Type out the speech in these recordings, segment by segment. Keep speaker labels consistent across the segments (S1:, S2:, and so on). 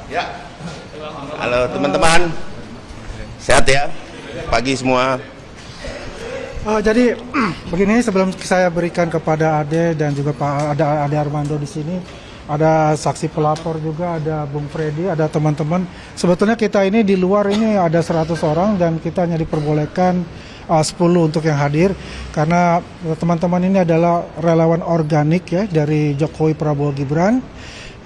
S1: Ya, halo teman-teman, sehat ya, pagi semua.
S2: Jadi begini, sebelum saya berikan kepada Ade dan juga ada Ade Armando di sini, ada saksi pelapor juga, ada Bung Freddy, ada teman-teman. Sebetulnya kita ini di luar ini ada 100 orang dan kita hanya diperbolehkan 10 untuk yang hadir karena teman-teman ini adalah relawan organik ya dari Jokowi Prabowo Gibran.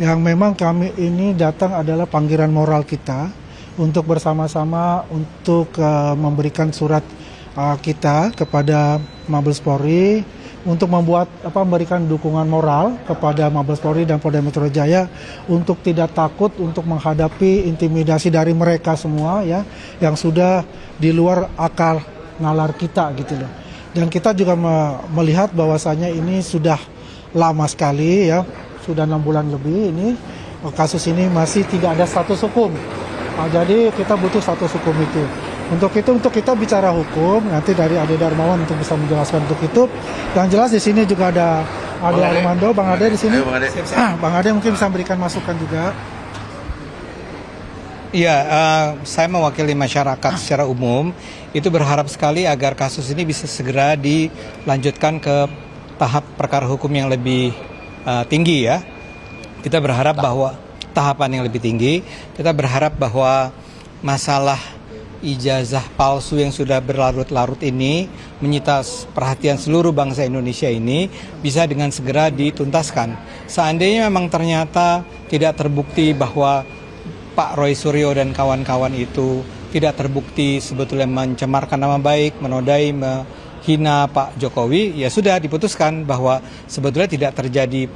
S2: Yang memang kami ini datang adalah panggilan moral kita untuk bersama-sama untuk memberikan surat kita kepada Mabes Polri untuk memberikan dukungan moral kepada Mabes Polri dan Polda Metro Jaya untuk tidak takut untuk menghadapi intimidasi dari mereka semua ya yang sudah di luar akal nalar kita gitu loh. Dan kita juga melihat bahwasanya ini sudah lama sekali ya. Sudah 6 bulan lebih ini kasus ini masih tidak ada status hukum. Jadi kita butuh status hukum itu. Untuk kita bicara hukum nanti dari Ade Darmawan untuk bisa menjelaskan untuk itu. Dan jelas di sini juga ada Ade Armando, Bang Ade di sini. Bang Ade mungkin bisa memberikan masukan juga.
S3: Iya, saya mewakili masyarakat secara umum itu berharap sekali agar kasus ini bisa segera dilanjutkan ke tahap perkara hukum yang lebih tinggi ya. Kita berharap bahwa tahapan yang lebih tinggi, kita berharap bahwa masalah ijazah palsu yang sudah berlarut-larut ini menyita perhatian seluruh bangsa Indonesia ini bisa dengan segera dituntaskan. Seandainya memang ternyata tidak terbukti bahwa Pak Roy Suryo dan kawan-kawan itu tidak terbukti sebetulnya mencemarkan nama baik, menodai, hina Pak Jokowi, ya sudah diputuskan bahwa sebetulnya tidak terjadi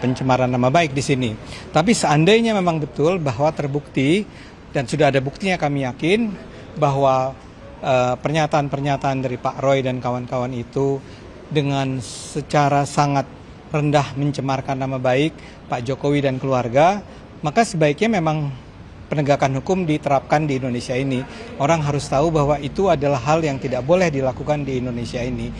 S3: pencemaran nama baik di sini. Tapi seandainya memang betul bahwa terbukti dan sudah ada buktinya, kami yakin bahwa pernyataan-pernyataan dari Pak Roy dan kawan-kawan itu dengan secara sangat rendah mencemarkan nama baik Pak Jokowi dan keluarga, maka sebaiknya memang penegakan hukum diterapkan di Indonesia ini. Orang harus tahu bahwa itu adalah hal yang tidak boleh dilakukan di Indonesia ini.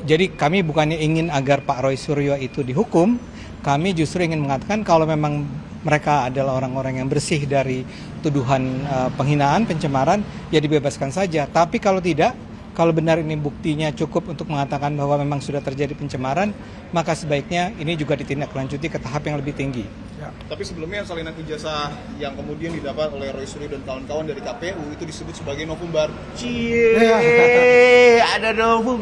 S3: Jadi kami bukannya ingin agar Pak Roy Suryo itu dihukum, kami justru ingin mengatakan kalau memang mereka adalah orang-orang yang bersih dari tuduhan penghinaan, pencemaran, ya dibebaskan saja. Tapi kalau tidak, kalau benar ini buktinya cukup untuk mengatakan bahwa memang sudah terjadi pencemaran, maka sebaiknya ini juga ditindaklanjuti ke tahap yang lebih tinggi.
S4: Ya. Tapi sebelumnya salinan ijazah yang kemudian didapat oleh Roy Suryo dan kawan-kawan dari KPU itu disebut sebagai novum baru.
S1: Ada novum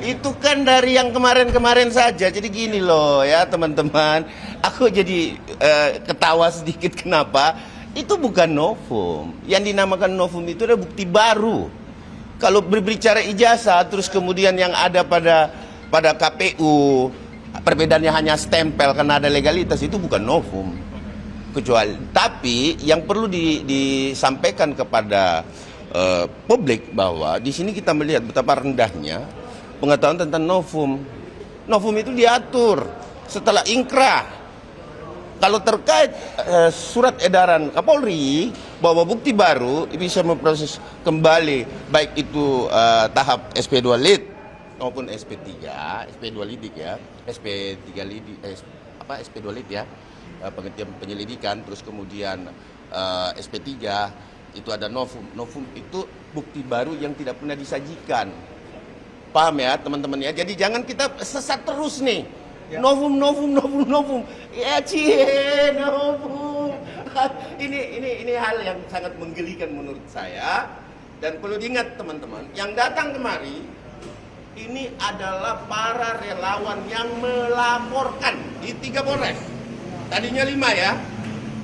S1: Itu kan dari yang kemarin-kemarin saja. Jadi gini loh ya teman-teman, aku jadi ketawa sedikit. Kenapa? Itu bukan novum. Yang dinamakan novum itu adalah bukti baru. Kalau berbicara ijazah terus kemudian yang ada pada KPU perbedaannya hanya stempel karena ada legalitas, itu bukan novum. Tapi yang perlu disampaikan kepada publik bahwa di sini kita melihat betapa rendahnya pengetahuan tentang novum. Novum itu diatur setelah inkrah. Kalau terkait surat edaran Kapolri bahwa bukti baru bisa memproses kembali baik itu tahap SP2 Lid maupun SP3, SP2 Lidik ya, SP3 Lidik, SP2 Lid ya, penghentian penyelidikan, terus kemudian SP3 itu ada novum. Novum itu bukti baru yang tidak pernah disajikan. Paham ya teman-teman ya? Jadi jangan kita sesat terus nih. Ya. Novum. Ya novum. Ini hal yang sangat menggelikan menurut saya. Dan perlu diingat teman-teman, yang datang kemari ini adalah para relawan yang melaporkan di 3 Polres. Tadinya 5 ya.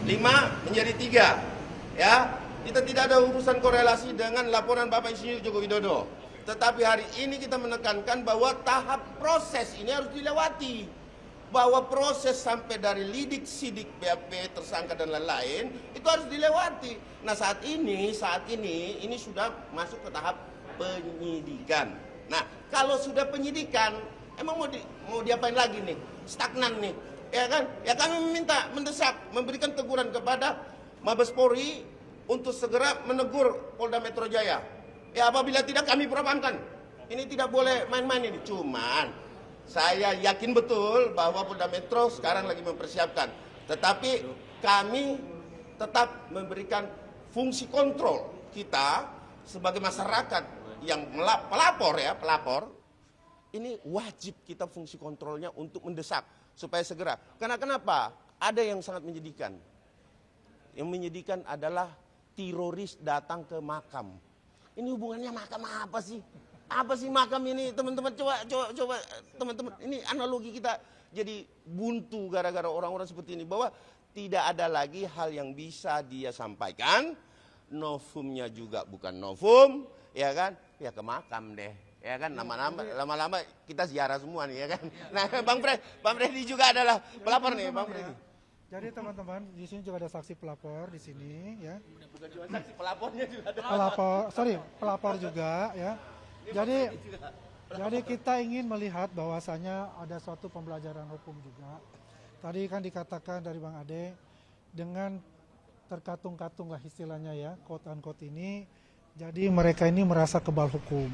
S1: 5 menjadi 3. Ya. Kita tidak ada urusan korelasi dengan laporan Bapak Insinyur Joko Widodo. Tetapi hari ini kita menekankan bahwa tahap proses ini harus dilewati. Bahwa proses sampai dari lidik, sidik, BAP, tersangka dan lain-lain itu harus dilewati. Nah saat ini ini sudah masuk ke tahap penyidikan. Nah kalau sudah penyidikan, emang mau diapain lagi nih? Stagnan nih, ya kan? Ya kami meminta, mendesak, memberikan teguran kepada Mabes Polri untuk segera menegur Polda Metro Jaya. Ya apabila tidak kami propamkan. Ini tidak boleh main-main ini. Cuman saya yakin betul bahwa Polda Metro sekarang lagi mempersiapkan. Tetapi kami tetap memberikan fungsi kontrol kita sebagai masyarakat yang pelapor, ini wajib kita fungsi kontrolnya untuk mendesak supaya segera. Karena kenapa? Ada yang sangat menyedihkan. Yang menyedihkan adalah teroris datang ke makam. Ini hubungannya makam apa sih? Apa sih makam ini, teman-teman? Coba teman-teman, ini analogi kita jadi buntu gara-gara orang-orang seperti ini, bahwa tidak ada lagi hal yang bisa dia sampaikan. Novumnya juga bukan novum, ya kan? Ya ke makam deh, ya kan? Lama-lama kita ziarah semua nih, ya kan? Nah, Bang Freddy juga adalah pelapor nih, Bang Freddy.
S2: Jadi teman-teman, di sini juga ada saksi pelapor di sini, ya.
S1: Bukan cuma saksi, pelapornya juga ada.
S2: Pelapor juga, ya. Jadi kita ingin melihat bahwasanya ada suatu pembelajaran hukum juga. Tadi kan dikatakan dari Bang Ade, dengan terkatung-katung lah istilahnya ya, quote unquote ini, jadi mereka ini merasa kebal hukum.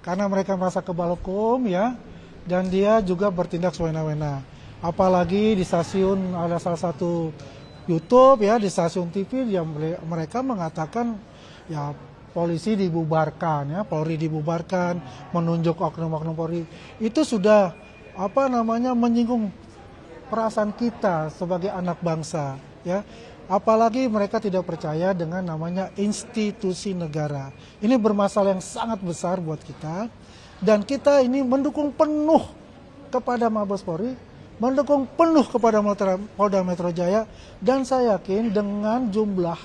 S2: Karena mereka merasa kebal hukum ya, dan dia juga bertindak sewena-wena. Apalagi di stasiun ada salah satu YouTube ya, di stasiun TV yang mereka mengatakan ya polisi dibubarkan ya, Polri dibubarkan, menunjuk oknum-oknum Polri. Itu sudah menyinggung perasaan kita sebagai anak bangsa ya. Apalagi mereka tidak percaya dengan namanya institusi negara. Ini bermasalah yang sangat besar buat kita. Dan kita ini mendukung penuh kepada Mabes Polri, mendukung penuh kepada Polda Metro Jaya. Dan saya yakin dengan jumlah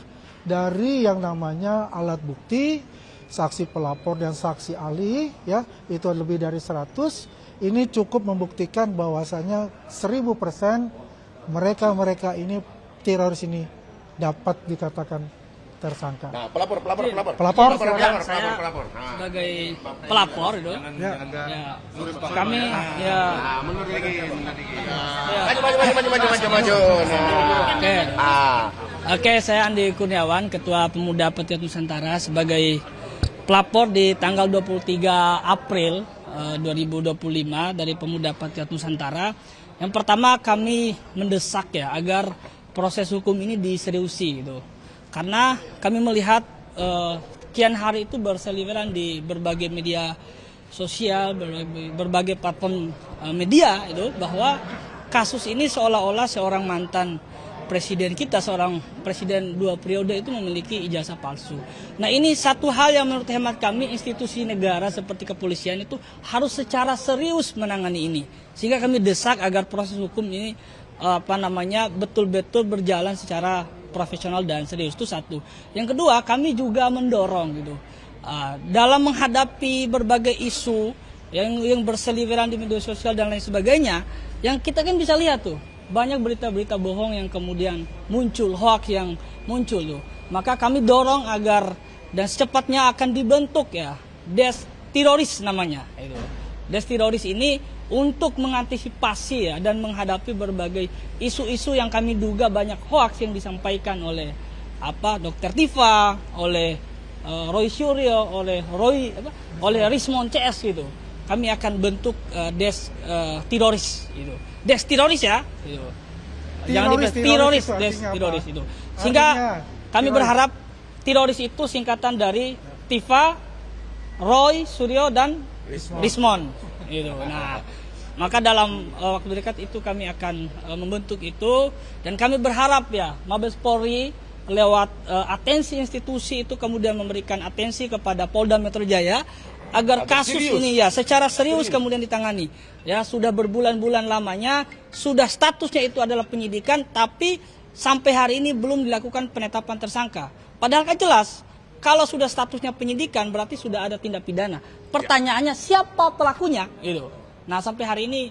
S2: dari yang namanya alat bukti, saksi pelapor dan saksi ahli, ya itu lebih dari 100, ini cukup membuktikan bahwasanya 1000% mereka ini teroris ini dapat dikatakan tersangka.
S1: Nah, pelapor.
S5: Saya sebagai pelapor itu, ya, kami ya.
S1: Mundur lagi.
S5: Ya.
S1: Maju.
S5: Oke, saya Andi Kurniawan, Ketua Pemuda Patriot Nusantara, sebagai pelapor di tanggal 23 April 2025 dari Pemuda Patriot Nusantara. Yang pertama, kami mendesak ya agar proses hukum ini diseriusi gitu. Karena kami melihat kian hari itu berseliweran di berbagai media sosial, berbagai platform media itu, bahwa kasus ini seolah-olah seorang mantan presiden kita, seorang presiden 2 periode itu memiliki ijazah palsu. Nah, ini satu hal yang menurut hemat kami institusi negara seperti kepolisian itu harus secara serius menangani ini. Sehingga kami desak agar proses hukum ini betul-betul berjalan secara profesional dan serius. Itu satu. Yang kedua, kami juga mendorong gitu dalam menghadapi berbagai isu yang berseliweran di media sosial dan lain sebagainya, yang kita kan bisa lihat tuh banyak berita-berita bohong yang kemudian muncul, hoax yang muncul tuh. Maka kami dorong agar dan secepatnya akan dibentuk ya Des Teroris namanya itu. Des Teroris ini untuk mengantisipasi ya dan menghadapi berbagai isu-isu yang kami duga banyak hoax yang disampaikan oleh Dr. Tifa, oleh Roy Suryo, oleh Rismon CS gitu. Kami akan bentuk Des Teroris gitu. Des Teroris ya. Gitu. Teroris itu. Sehingga kami berharap teroris itu singkatan dari Tifa, Roy, Suryo dan Rismon gitu. Nah, maka dalam waktu dekat itu kami akan membentuk itu, dan kami berharap ya Mabes Polri lewat atensi institusi itu kemudian memberikan atensi kepada Polda Metro Jaya agar kasus ini ya secara serius kemudian ditangani. Ya, sudah berbulan-bulan lamanya, sudah statusnya itu adalah penyidikan, tapi sampai hari ini belum dilakukan penetapan tersangka. Padahal kan jelas kalau sudah statusnya penyidikan berarti sudah ada tindak pidana. Pertanyaannya siapa pelakunya gitu. Nah, sampai hari ini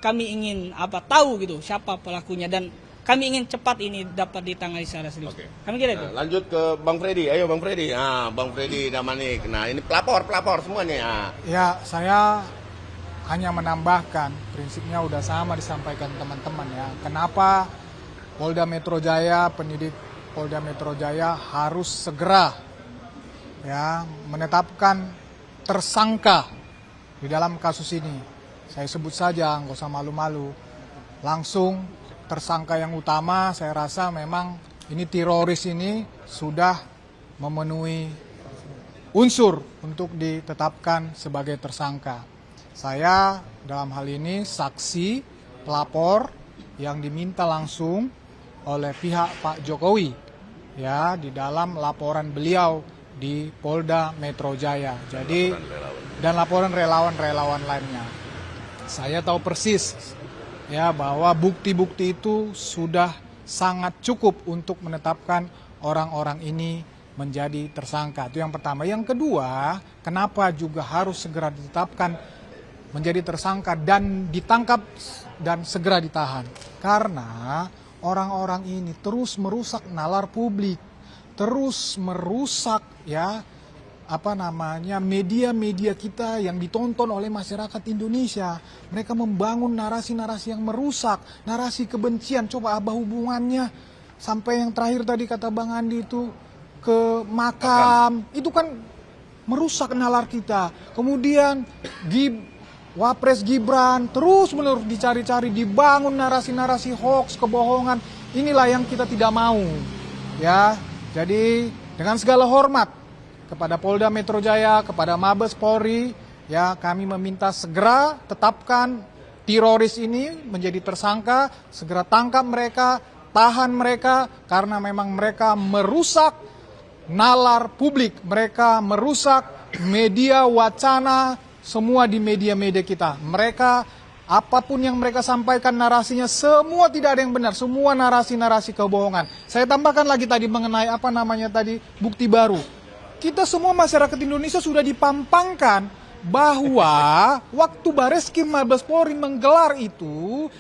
S5: kami ingin tahu gitu siapa pelakunya, dan kami ingin cepat ini dapat ditangani secara serius.
S1: Oke.
S5: Kami kira itu.
S1: Lanjut ke Bang Freddy. Ayo Bang Freddy. Bang Freddy Damanik. Nah, ini pelapor semua nih.
S6: Ya, saya hanya menambahkan, prinsipnya udah sama disampaikan teman-teman ya. Kenapa Polda Metro Jaya, penyidik Polda Metro Jaya harus segera ya menetapkan tersangka di dalam kasus ini. Saya sebut saja, nggak usah malu-malu. Langsung tersangka yang utama, saya rasa memang ini teroris ini sudah memenuhi unsur untuk ditetapkan sebagai tersangka. Saya dalam hal ini saksi pelapor yang diminta langsung oleh pihak Pak Jokowi ya di dalam laporan beliau di Polda Metro Jaya. Jadi dan laporan relawan-relawan lainnya. Saya tahu persis ya bahwa bukti-bukti itu sudah sangat cukup untuk menetapkan orang-orang ini menjadi tersangka. Itu yang pertama. Yang kedua, kenapa juga harus segera ditetapkan menjadi tersangka dan ditangkap dan segera ditahan? Karena orang-orang ini terus merusak nalar publik, terus merusak ya media-media kita yang ditonton oleh masyarakat Indonesia. Mereka membangun narasi-narasi yang merusak, narasi kebencian. Coba apa hubungannya sampai yang terakhir tadi kata Bang Andi itu ke makam. Itu kan merusak nalar kita. Kemudian Wapres Gibran terus-menerus dicari-cari, dibangun narasi-narasi hoax, kebohongan. Inilah yang kita tidak mau. Ya, jadi dengan segala hormat kepada Polda Metro Jaya, kepada Mabes Polri, ya kami meminta segera tetapkan teroris ini menjadi tersangka, segera tangkap mereka, tahan mereka, karena memang mereka merusak nalar publik, mereka merusak media wacana, semua di media-media kita. Mereka, apapun yang mereka sampaikan narasinya, semua tidak ada yang benar, semua narasi-narasi kebohongan. Saya tambahkan lagi tadi mengenai bukti baru. Kita semua masyarakat Indonesia sudah dipampangkan bahwa waktu Bareskrim Mabes Polri menggelar itu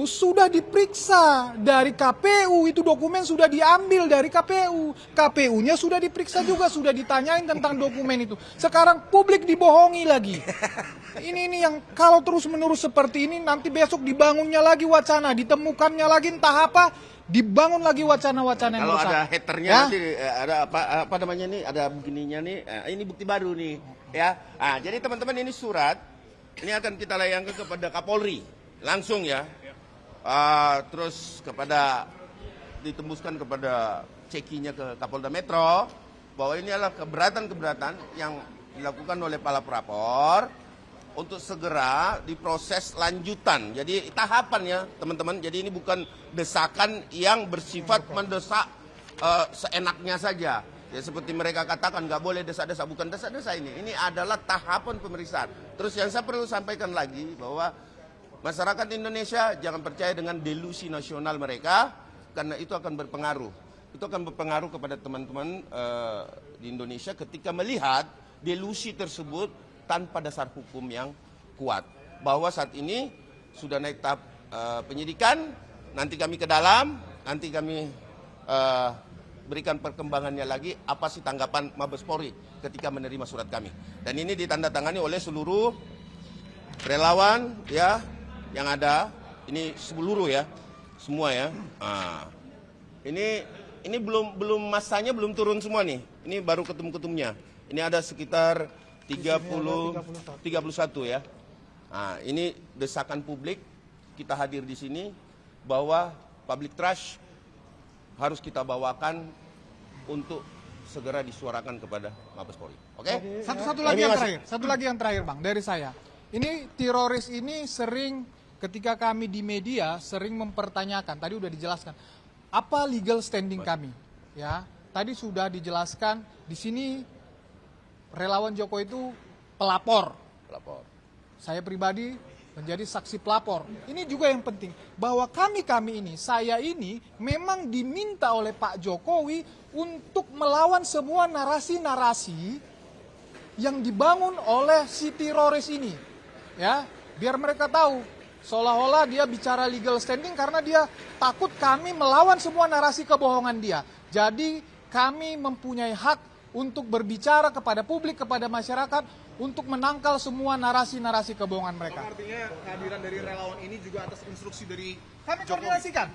S6: sudah diperiksa dari KPU, itu dokumen sudah diambil dari KPU. KPU-nya sudah diperiksa juga, sudah ditanyain tentang dokumen itu. Sekarang publik dibohongi lagi. Ini yang kalau terus-menerus seperti ini, nanti besok dibangunnya lagi wacana, ditemukannya lagi entah apa, dibangun lagi wacana-wacana yang
S1: Kalau
S6: rusak.
S1: ada haternya
S6: Ya?
S1: nanti ada apa namanya nih, ada begininya nih, ini bukti baru nih, ya. Jadi teman-teman ini surat, ini akan kita layangkan kepada Kapolri langsung ya, terus ditembuskan kepada cekinya ke Kapolda Metro bahwa ini adalah keberatan-keberatan yang dilakukan oleh para pelapor untuk segera diproses lanjutan. Jadi tahapan ya teman-teman. Jadi ini bukan desakan yang bersifat mendesak seenaknya saja. Ya seperti mereka katakan nggak boleh desak-desak, bukan desak-desak ini. Ini adalah tahapan pemeriksaan. Terus yang saya perlu sampaikan lagi bahwa masyarakat Indonesia jangan percaya dengan delusi nasional mereka, karena itu akan berpengaruh. Itu akan berpengaruh kepada teman-teman di Indonesia ketika melihat delusi tersebut tanpa dasar hukum yang kuat. Bahwa saat ini sudah naik tahap penyidikan, nanti kami ke dalam, nanti kami berikan perkembangannya lagi, apa sih tanggapan Mabes Polri ketika menerima surat kami. Dan ini ditandatangani oleh seluruh relawan ya yang ada, ini seluruh ya, semua ya. Ini belum masanya belum turun semua nih. Ini baru ketum-ketumnya. Ini ada sekitar 31 ya. Ini desakan publik, kita hadir di sini bahwa public trust harus kita bawakan untuk segera disuarakan kepada Mabes Polri. Oke?
S6: Satu lagi yang terakhir Bang dari saya. Ini teroris ini sering ketika kami di media sering mempertanyakan, tadi udah dijelaskan apa legal standing kami, ya. Tadi sudah dijelaskan di sini relawan Jokowi itu pelapor. Saya pribadi menjadi saksi pelapor. Ini juga yang penting bahwa kami ini, saya ini memang diminta oleh Pak Jokowi untuk melawan semua narasi-narasi yang dibangun oleh si teroris ini. Ya, biar mereka tahu seolah-olah dia bicara legal standing karena dia takut kami melawan semua narasi kebohongan dia. Jadi kami mempunyai hak untuk berbicara kepada publik, kepada masyarakat, untuk menangkal semua narasi-narasi kebohongan mereka.
S4: Artinya kehadiran dari relawan ini juga atas instruksi dari
S6: Kami
S4: Jokowi.
S6: koordinasikan.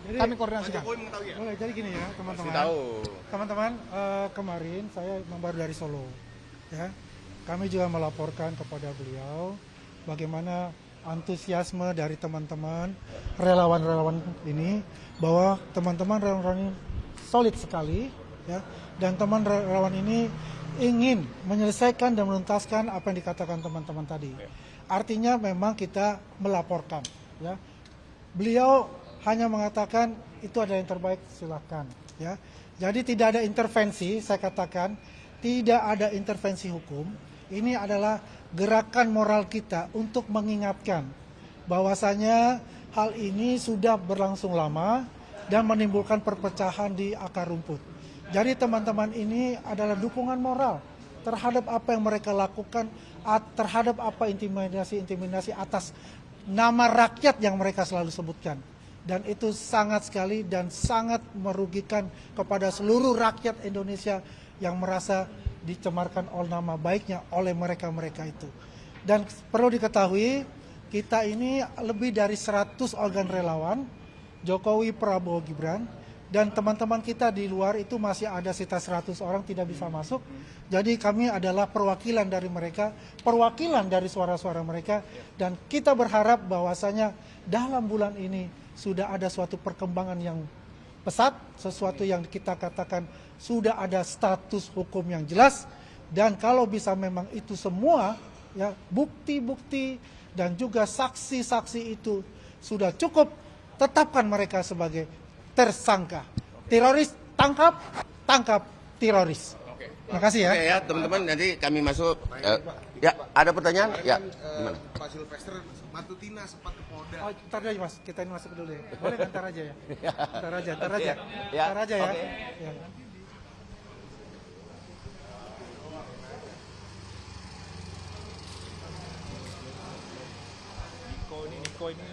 S2: Jadi,
S4: Pak Jokowi mengetahui ya?
S2: boleh, jadi gini ya teman-teman.
S1: Tahu.
S2: Teman-teman, kemarin saya baru dari Solo. Ya, kami juga melaporkan kepada beliau bagaimana antusiasme dari teman-teman relawan-relawan ini, bahwa teman-teman relawan ini solid sekali, ya, dan teman relawan ini ingin menyelesaikan dan menuntaskan apa yang dikatakan teman-teman tadi. Artinya memang kita melaporkan, ya. Beliau hanya mengatakan itu adalah yang terbaik, silakan, ya. Jadi tidak ada intervensi, saya katakan tidak ada intervensi hukum. Ini adalah gerakan moral kita untuk mengingatkan bahwasanya hal ini sudah berlangsung lama dan menimbulkan perpecahan di akar rumput. Jadi teman-teman ini adalah dukungan moral terhadap apa yang mereka lakukan, terhadap apa intimidasi atas nama rakyat yang mereka selalu sebutkan. Dan itu sangat sekali dan sangat merugikan kepada seluruh rakyat Indonesia yang merasa dicemarkan oleh nama baiknya oleh mereka-mereka itu. Dan perlu diketahui, kita ini lebih dari 100 organ relawan, Jokowi, Prabowo, Gibran, dan teman-teman kita di luar itu masih ada sekitar 100 orang tidak bisa masuk. Jadi kami adalah perwakilan dari mereka, perwakilan dari suara-suara mereka, dan kita berharap bahwasanya dalam bulan ini sudah ada suatu perkembangan yang pesat, sesuatu yang kita katakan sudah ada status hukum yang jelas, dan kalau bisa memang itu semua, ya, bukti-bukti dan juga saksi-saksi itu sudah cukup, tetapkan mereka sebagai tersangka. Teroris tangkap teroris. Terima kasih ya.
S1: Oke ya teman-teman, nanti kami masuk. Ya, ada pertanyaan? Ya. Gimana?
S4: Pak Silvester Matutina sempat ke Polda.
S2: Oh, ntar aja mas, kita ini masuk dulu ya. Boleh ntar aja ya. Ntar aja ya.
S1: Ya.
S2: Ntar aja ya.
S1: Oke.
S2: Ya.
S4: Niko ini